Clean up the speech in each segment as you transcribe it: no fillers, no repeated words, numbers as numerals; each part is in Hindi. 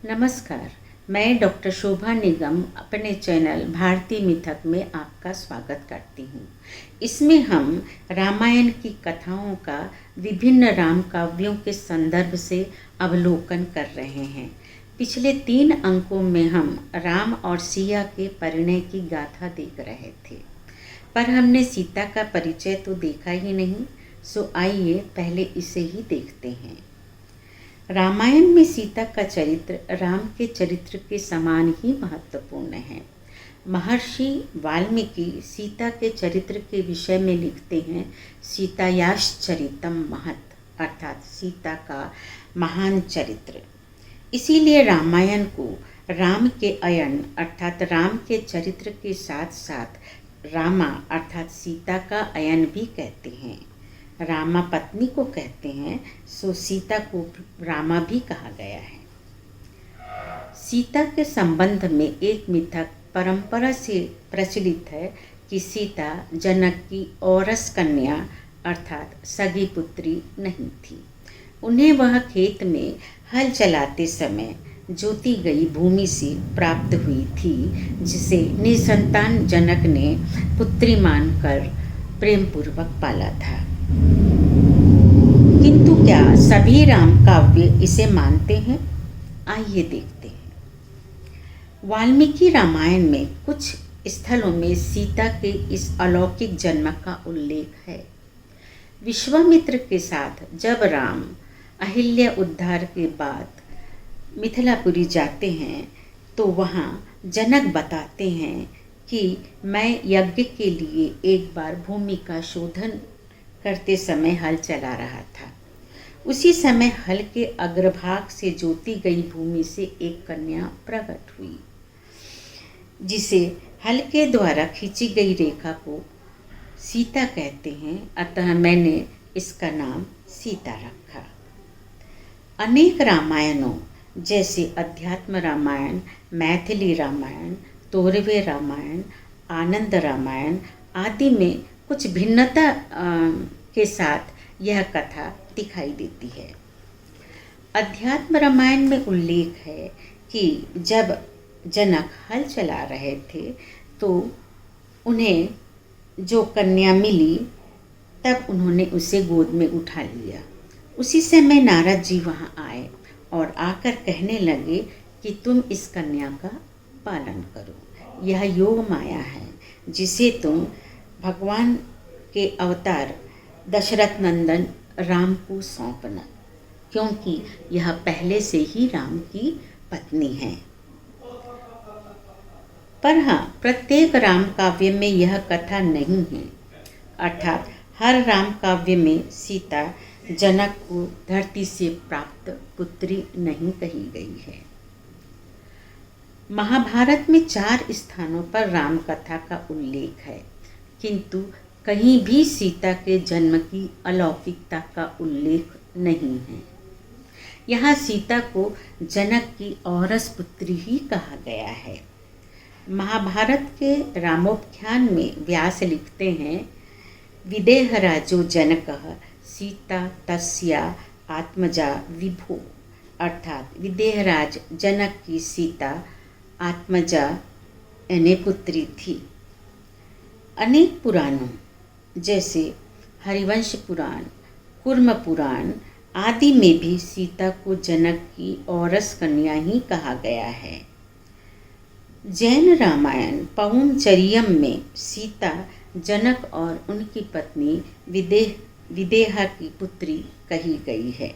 नमस्कार। मैं डॉक्टर शोभा निगम अपने चैनल भारतीय मिथक में आपका स्वागत करती हूँ। इसमें हम रामायण की कथाओं का विभिन्न राम काव्यों के संदर्भ से अवलोकन कर रहे हैं। पिछले 3 अंकों में हम राम और सिया के परिणय की गाथा देख रहे थे, पर हमने सीता का परिचय तो देखा ही नहीं। सो आइए पहले इसे ही देखते हैं। रामायण में सीता का चरित्र राम के चरित्र के समान ही महत्वपूर्ण है। महर्षि वाल्मीकि सीता के चरित्र के विषय में लिखते हैं, सीतायाश्चरितम महत्, अर्थात सीता का महान चरित्र। इसीलिए रामायण को राम के अयन अर्थात राम के चरित्र के साथ साथ रामा अर्थात सीता का अयन भी कहते हैं। रामा पत्नी को कहते हैं, सो सीता को रामा भी कहा गया है। सीता के संबंध में एक मिथक परंपरा से प्रचलित है कि सीता जनक की औरस कन्या अर्थात सगी पुत्री नहीं थी। उन्हें वह खेत में हल चलाते समय जोती गई भूमि से प्राप्त हुई थी, जिसे निसंतान जनक ने पुत्री मानकर प्रेमपूर्वक पाला था। किंतु क्या सभी राम काव्य इसे मानते हैं? आइए देखते हैं। वाल्मीकि रामायण में कुछ स्थलों में सीता के इस अलौकिक जन्म का उल्लेख है। विश्वामित्र के साथ जब राम अहिल्या उद्धार के बाद मिथिलापुरी जाते हैं तो वहाँ जनक बताते हैं कि मैं यज्ञ के लिए एक बार भूमि का शोधन करते समय हल चला रहा था। उसी समय हल के अग्रभाग से जोती गई भूमि से एक कन्या प्रकट हुई, जिसे हल के द्वारा खींची गई रेखा को सीता कहते हैं। अतः मैंने इसका नाम सीता रखा। अनेक रामायणों जैसे अध्यात्म रामायण, मैथिली रामायण, तोरवे रामायण, आनंद रामायण आदि में कुछ भिन्नता के साथ यह कथा दिखाई देती है। अध्यात्म रामायण में उल्लेख है कि जब जनक हल चला रहे थे तो उन्हें जो कन्या मिली तब उन्होंने उसे गोद में उठा लिया। उसी समय नारद जी वहाँ आए और आकर कहने लगे कि तुम इस कन्या का पालन करो। यह योग माया है जिसे तुम भगवान के अवतार दशरथ नंदन राम को सौंपना, क्योंकि यह पहले से ही राम की पत्नी है। पर हाँ, प्रत्येक राम काव्य में यह कथा नहीं है, अर्थात हर राम काव्य में सीता जनक को धरती से प्राप्त पुत्री नहीं कही गई है। महाभारत में 4 स्थानों पर राम कथा का उल्लेख है, किंतु कहीं भी सीता के जन्म की अलौकिकता का उल्लेख नहीं है। यहाँ सीता को जनक की औरस पुत्री ही कहा गया है। महाभारत के रामोपाख्यान में व्यास लिखते हैं, विदेहराजो जनकः सीता तस्या आत्मजा विभो, अर्थात विदेहराज जनक की सीता आत्मजा यानी पुत्री थी। अनेक पुराणों जैसे हरिवंश पुराण, कूर्म पुराण आदि में भी सीता को जनक की औरस कन्या ही कहा गया है। जैन रामायण पौंचरियम में सीता जनक और उनकी पत्नी विदेहा की पुत्री कही गई है।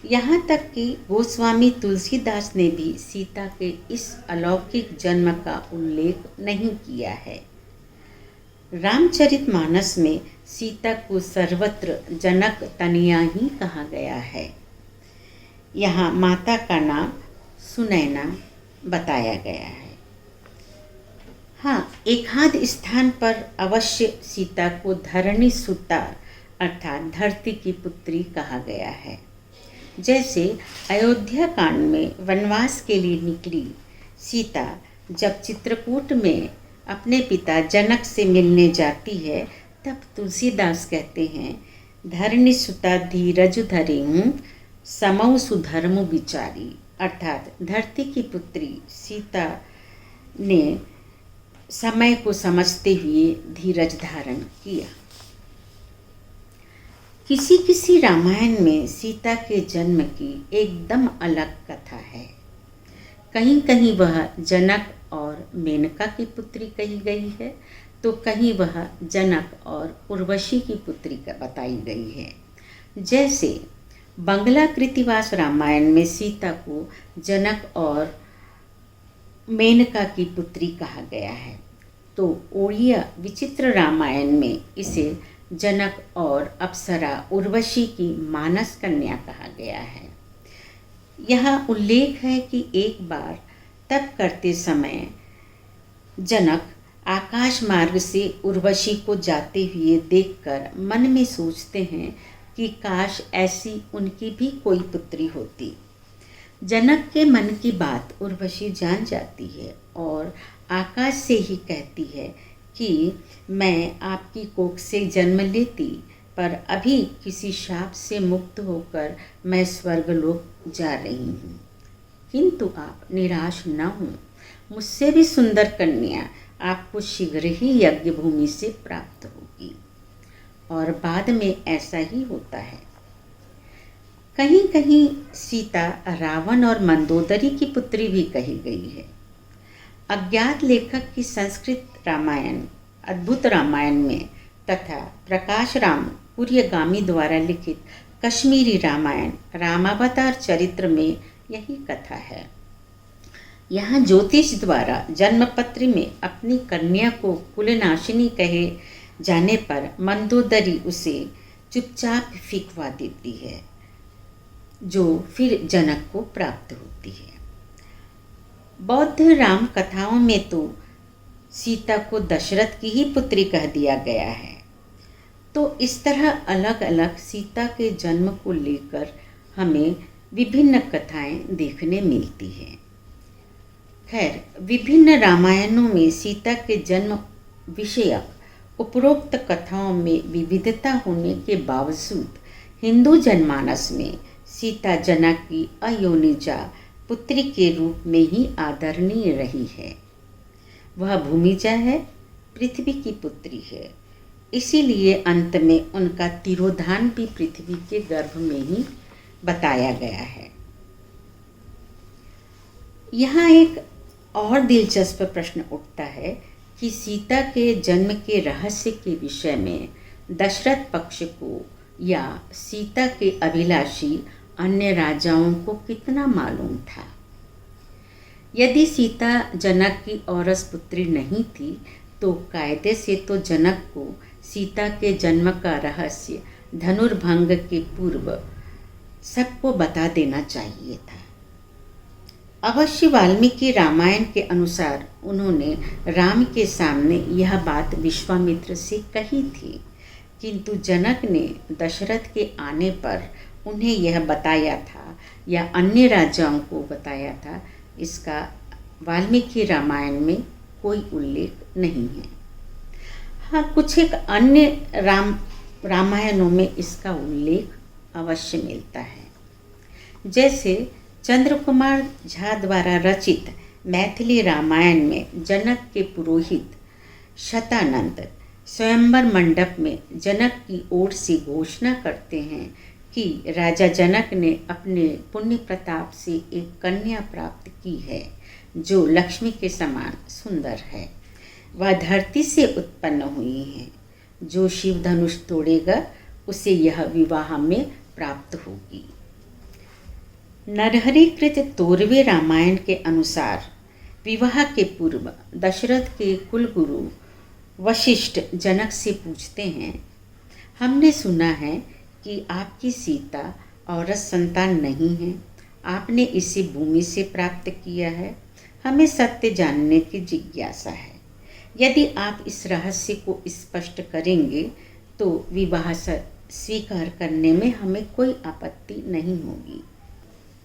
यहाँ तक कि गोस्वामी तुलसीदास ने भी सीता के इस अलौकिक जन्म का उल्लेख नहीं किया है। रामचरितमानस में सीता को सर्वत्र जनक तनया ही कहा गया है। यहाँ माता का नाम सुनैना बताया गया है। हाँ, एकाध स्थान पर अवश्य सीता को धरणी सुता अर्थात धरती की पुत्री कहा गया है। जैसे अयोध्या कांड में वनवास के लिए निकली सीता जब चित्रकूट में अपने पिता जनक से मिलने जाती है, तब तुलसीदास कहते हैं, धरणी सुता धीरज धरिहूँ समौ सुधर्मु विचारी, अर्थात धरती की पुत्री सीता ने समय को समझते हुए धीरज धारण किया। किसी किसी रामायण में सीता के जन्म की एकदम अलग कथा है। कहीं कहीं वह जनक और मेनका की पुत्री कही गई है, तो कहीं वह जनक और उर्वशी की पुत्री बताई गई है। जैसे बंगला कृतिवास रामायण में सीता को जनक और मेनका की पुत्री कहा गया है, तो ओड़िया विचित्र रामायण में इसे जनक और अप्सरा उर्वशी की मानस कन्या कहा गया है। यह उल्लेख है कि एक बार तप करते समय जनक आकाश मार्ग से उर्वशी को जाते हुए देखकर मन में सोचते हैं कि काश ऐसी उनकी भी कोई पुत्री होती। जनक के मन की बात उर्वशी जान जाती है और आकाश से ही कहती है कि मैं आपकी कोख से जन्म लेती, पर अभी किसी शाप से मुक्त होकर मैं स्वर्गलोक जा रही हूँ। किंतु आप निराश न हों, मुझसे भी सुंदर कन्या आपको शीघ्र ही यज्ञ भूमि से प्राप्त होगी। और बाद में ऐसा ही होता है। कहीं कहीं सीता रावण और मंदोदरी की पुत्री भी कही गई है। अज्ञात लेखक की संस्कृत रामायण अद्भुत रामायण में तथा प्रकाश राम कुर्यगामी द्वारा लिखित कश्मीरी रामायण रामावतार चरित्र में यही कथा है। यहाँ ज्योतिष द्वारा जन्मपत्र में अपनी कन्या को कुलनाशिनी कहे जाने पर मंदोदरी उसे चुपचाप फिकवा देती है, जो फिर जनक को प्राप्त होती है। बौद्ध राम कथाओं में तो सीता को दशरथ की ही पुत्री कह दिया गया है। तो इस तरह अलग अलग सीता के जन्म को लेकर हमें विभिन्न कथाएं देखने मिलती हैं। खैर, विभिन्न रामायणों में सीता के जन्म विषयक उपरोक्त कथाओं में विविधता होने के बावजूद हिंदू जनमानस में सीता जनक की अयोनिजा पुत्री के रूप में ही आदरणीय रही है। वह भूमिजा है, पृथ्वी की पुत्री है, इसीलिए अंत में उनका तिरोधान भी पृथ्वी के गर्भ में ही बताया गया है। यहाँ एक और दिलचस्प प्रश्न उठता है कि सीता के जन्म के रहस्य के विषय में दशरथ पक्ष को या सीता के अभिलाषी अन्य राजाओं को कितना मालूम था। यदि सीता जनक की औरस पुत्री नहीं थी तो कायदे से तो जनक को सीता के जन्म का रहस्य धनुर्भंग के पूर्व सबको बता देना चाहिए था। अवश्य वाल्मीकि रामायण के अनुसार उन्होंने राम के सामने यह बात विश्वामित्र से कही थी, किंतु जनक ने दशरथ के आने पर उन्हें यह बताया था या अन्य राजाओं को बताया था, इसका वाल्मीकि रामायण में कोई उल्लेख नहीं है। हाँ, कुछ एक अन्य रामायणों में इसका उल्लेख अवश्य मिलता है। जैसे चंद्रकुमार झा द्वारा रचित मैथिली रामायण में जनक के पुरोहित शतानंद स्वयंवर मंडप में जनक की ओर से घोषणा करते हैं कि राजा जनक ने अपने पुण्य प्रताप से एक कन्या प्राप्त की है जो लक्ष्मी के समान सुंदर है। वह धरती से उत्पन्न हुई है। जो शिव धनुष तोड़ेगा उसे यह विवाह में प्राप्त होगी। नरहरि कृत 13वें रामायण के अनुसार विवाह के पूर्व दशरथ के कुलगुरु वशिष्ठ जनक से पूछते हैं, हमने सुना है कि आपकी सीता औरत संतान नहीं है, आपने इसे भूमि से प्राप्त किया है। हमें सत्य जानने की जिज्ञासा है। यदि आप इस रहस्य को स्पष्ट करेंगे तो विवाह स्वीकार करने में हमें कोई आपत्ति नहीं होगी।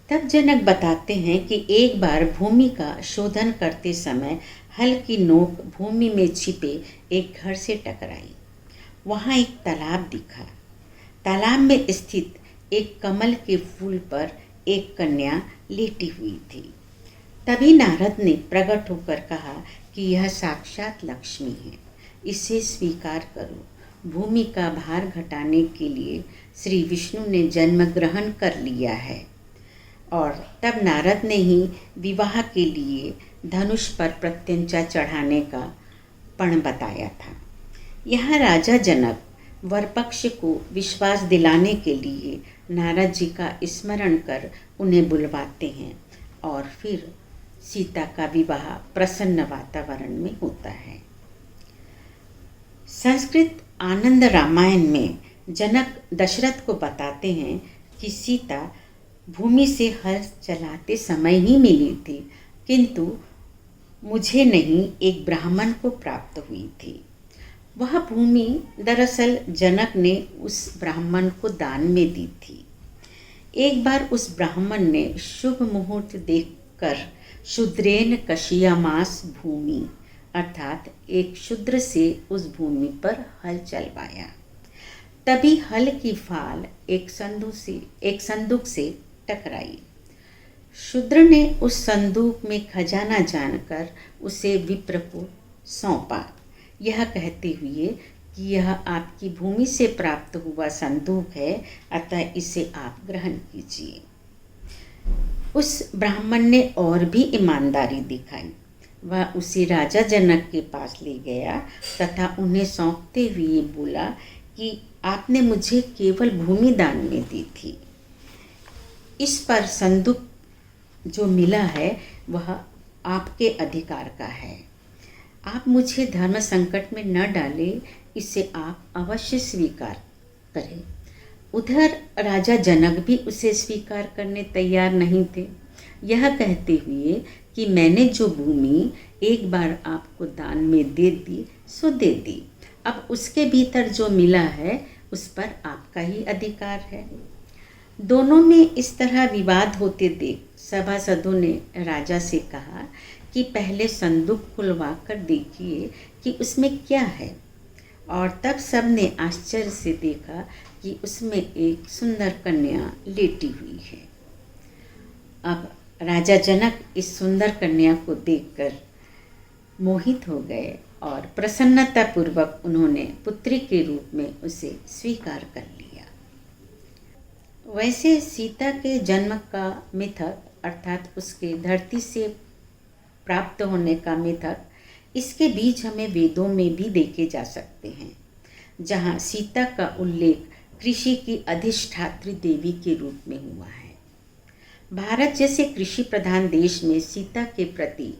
तब जनक बताते हैं कि एक बार भूमि का शोधन करते समय हल की नोक भूमि में छिपे एक घर से टकराई। वहाँ एक तालाब दिखा। तालाब में स्थित एक कमल के फूल पर एक कन्या लेटी हुई थी। तभी नारद ने प्रकट होकर कहा कि यह साक्षात लक्ष्मी है, इसे स्वीकार करो। भूमि का भार घटाने के लिए श्री विष्णु ने जन्म ग्रहण कर लिया है। और तब नारद ने ही विवाह के लिए धनुष पर प्रत्यंचा चढ़ाने का पण बताया था। यहाँ राजा जनक वर पक्ष को विश्वास दिलाने के लिए नारद जी का स्मरण कर उन्हें बुलवाते हैं और फिर सीता का विवाह प्रसन्न वातावरण में होता है। संस्कृत आनंद रामायण में जनक दशरथ को बताते हैं कि सीता भूमि से हल चलाते समय ही मिली थी, किंतु मुझे नहीं, एक ब्राह्मण को प्राप्त हुई थी। वह भूमि दरअसल जनक ने उस ब्राह्मण को दान में दी थी। एक बार उस ब्राह्मण ने शुभ मुहूर्त देखकर शूद्रेन कशियामास भूमि अर्थात एक शूद्र से उस भूमि पर हल चलवाया। तभी हल की फाल एक संदूक से टकराई। शूद्र ने उस संदूक में खजाना जानकर उसे विप्र को सौंपा, यह कहते हुए कि यह आपकी भूमि से प्राप्त हुआ संदूक है, अतः इसे आप ग्रहण कीजिए। उस ब्राह्मण ने और भी ईमानदारी दिखाई। वह उसे राजा जनक के पास ले गया तथा उन्हें सौंपते हुए बोला कि आपने मुझे केवल भूमि दान में दी थी, इस पर संदूक जो मिला है वह आपके अधिकार का है। आप मुझे धर्म संकट में न डालें, इसे आप अवश्य स्वीकार करें। उधर राजा जनक भी उसे स्वीकार करने तैयार नहीं थे, यह कहते हुए कि मैंने जो भूमि एक बार आपको दान में दे दी सो दे दी, अब उसके भीतर जो मिला है उस पर आपका ही अधिकार है। दोनों में इस तरह विवाद होते देख सभासदों ने राजा से कहा कि पहले संदूक खुलवा कर देखिए कि उसमें क्या है। और तब सब ने आश्चर्य से देखा कि उसमें एक सुंदर कन्या लेटी हुई है। अब राजा जनक इस सुंदर कन्या को देखकर मोहित हो गए और प्रसन्नतापूर्वक उन्होंने पुत्री के रूप में उसे स्वीकार कर लिया। वैसे सीता के जन्म का मिथक अर्थात उसके धरती से प्राप्त होने का मिथक, इसके बीज हमें वेदों में भी देखे जा सकते हैं, जहाँ सीता का उल्लेख कृषि की अधिष्ठात्री देवी के रूप में हुआ है। भारत जैसे कृषि प्रधान देश में सीता के प्रति,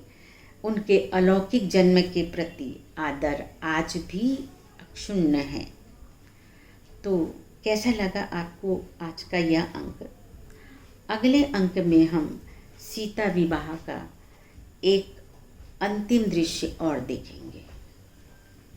उनके अलौकिक जन्म के प्रति आदर आज भी अक्षुण्ण है। तो कैसा लगा आपको आज का यह अंक? अगले अंक में हम सीता विवाह का एक अंतिम दृश्य और देखेंगे।